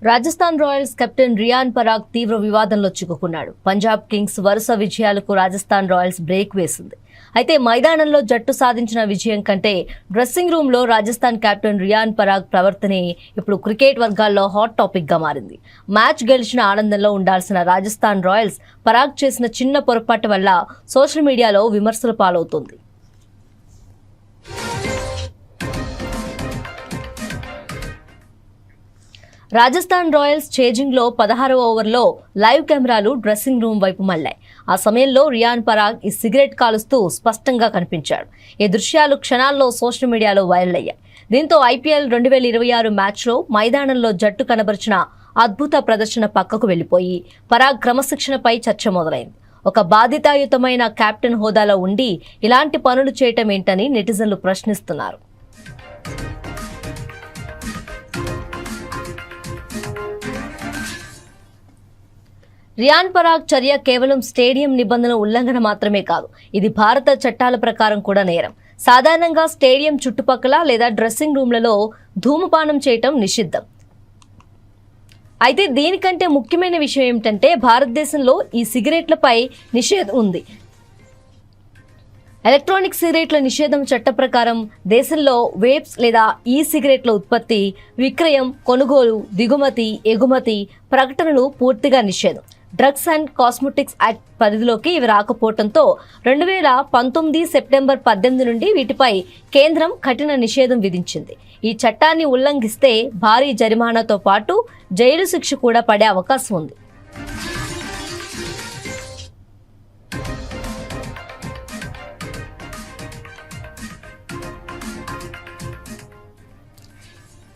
Rajasthan Royals captain Riyan Parag తీవ్ర వివాదంలో చిక్కుకున్నాడు. పంజాబ్ కింగ్స్ వరుస విజయాలకు రాజస్థాన్ రాయల్స్ బ్రేక్ వేసింది. అయితే మైదానంలో జట్టు సాధించిన విజయం కంటే డ్రెస్సింగ్ రూమ్ లో రాజస్థాన్ కెప్టెన్ రియాన్ పరాగ్ ప్రవర్తనే ఇప్పుడు క్రికెట్ వర్గాల్లో హాట్ టాపిక్ గా మారింది. మ్యాచ్ గెలిచిన ఆనందంలో ఉండాల్సిన రాజస్థాన్ రాయల్స్ పరాగ్ చేసిన చిన్న పొరపాటు వల్ల సోషల్ మీడియాలో విమర్శల పాలవుతోంది. రాజస్థాన్ రాయల్స్ చేజింగ్ లో 16వ ఓవర్లో లైవ్ కెమెరాలు డ్రెస్సింగ్ రూమ్ వైపు మళ్లాయి. ఆ సమయంలో రియాన్ పరాగ్ ఈ సిగరెట్ కాలుస్తూ స్పష్టంగా కనిపించాడు. ఈ దృశ్యాలు క్షణాల్లో సోషల్ మీడియాలో వైరల్ అయ్యాయి. దీంతో ఐపీఎల్ 2026 మ్యాచ్లో మైదానంలో జట్టు కనబరిచిన అద్భుత ప్రదర్శన పక్కకు వెళ్లిపోయి పరాగ్ క్రమశిక్షణపై చర్చ మొదలైంది. ఒక బాధ్యతాయుతమైన కెప్టెన్ హోదాలో ఉండి ఇలాంటి పనులు చేయటం ఏంటని నెటిజన్లు ప్రశ్నిస్తున్నారు. రియాన్ పరాగ్ చర్య కేవలం స్టేడియం నిబంధనల ఉల్లంఘన మాత్రమే కాదు, ఇది భారత చట్టాల ప్రకారం కూడా నేరం. సాధారణంగా స్టేడియం చుట్టుపక్కల లేదా డ్రెస్సింగ్ రూమ్లలో ధూమపానం చేయటం నిషిద్ధం. అయితే దీనికంటే ముఖ్యమైన విషయం ఏమిటంటే భారతదేశంలో ఈ సిగరెట్లపై నిషేధం ఉంది. ఎలక్ట్రానిక్ సిగరెట్ల నిషేధం చట్ట ప్రకారం దేశంలో వేప్స్ లేదా ఈ సిగరెట్ల ఉత్పత్తి, విక్రయం, కొనుగోలు, దిగుమతి, ఎగుమతి, ప్రకటనలు పూర్తిగా నిషేధం. డ్రగ్స్ అండ్ కాస్మెటిక్స్ యాక్ట్ పరిధిలోకి ఇవి రాకపోవడంతో 2019 సెప్టెంబర్ 18 నుండి వీటిపై కేంద్రం కఠిన నిషేధం విధించింది. ఈ చట్టాన్ని ఉల్లంఘిస్తే భారీ జరిమానాతో పాటు జైలు శిక్ష కూడా పడే అవకాశం ఉంది.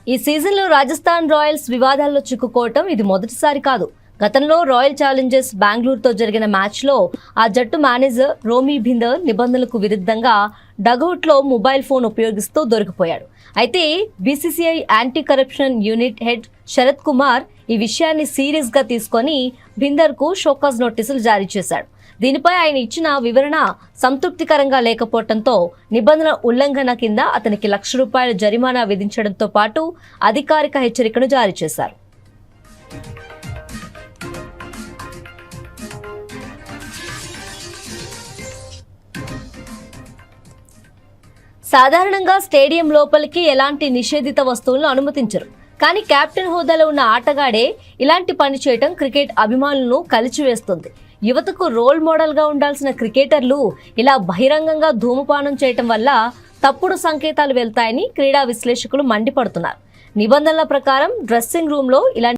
ఈ సీజన్లో రాజస్థాన్ రాయల్స్ వివాదాల్లో చిక్కుకోవటం ఇది మొదటిసారి కాదు. గతంలో రాయల్ ఛాలెంజర్స్ బెంగళూరుతో జరిగిన మ్యాచ్లో ఆ జట్టు మేనేజర్ రోమీ భిందర్ నిబంధనలకు విరుద్ధంగా డగౌట్లో మొబైల్ ఫోన్ ఉపయోగిస్తూ దొరికిపోయాడు. అయితే BCCI anti corruption unit head Sharath Kumar ఈ విషయాన్ని సీరియస్ గా తీసుకొని భిందర్కు షోకాజ్ నోటీసులు జారీ చేశాడు. దీనిపై ఆయన ఇచ్చిన వివరణ సంతృప్తికరంగా లేకపోవడంతో నిబంధనల ఉల్లంఘన కింద అతనికి ₹1,00,000 జరిమానా విధించడంతో పాటు అధికారిక హెచ్చరికను జారీ చేశారు. సాధారణంగా స్టేడియం లోపలికి ఎలాంటి నిషేధిత వస్తువులను అనుమతించరు. కానీ కెప్టెన్ హోదాలో ఉన్న ఆటగాడే ఇలాంటి పని చేయటం క్రికెట్ అభిమానులను కలిచివేస్తుంది. యువతకు రోల్ మోడల్ గా ఉండాల్సిన క్రికెటర్లు ఇలా బహిరంగంగా ధూమపానం చేయటం వల్ల తప్పుడు సంకేతాలు వెళ్తాయని క్రీడా విశ్లేషకులు మండిపడుతున్నారు. నిబంధనల ప్రకారం డ్రెస్సింగ్ రూమ్ లో ఇలాంటి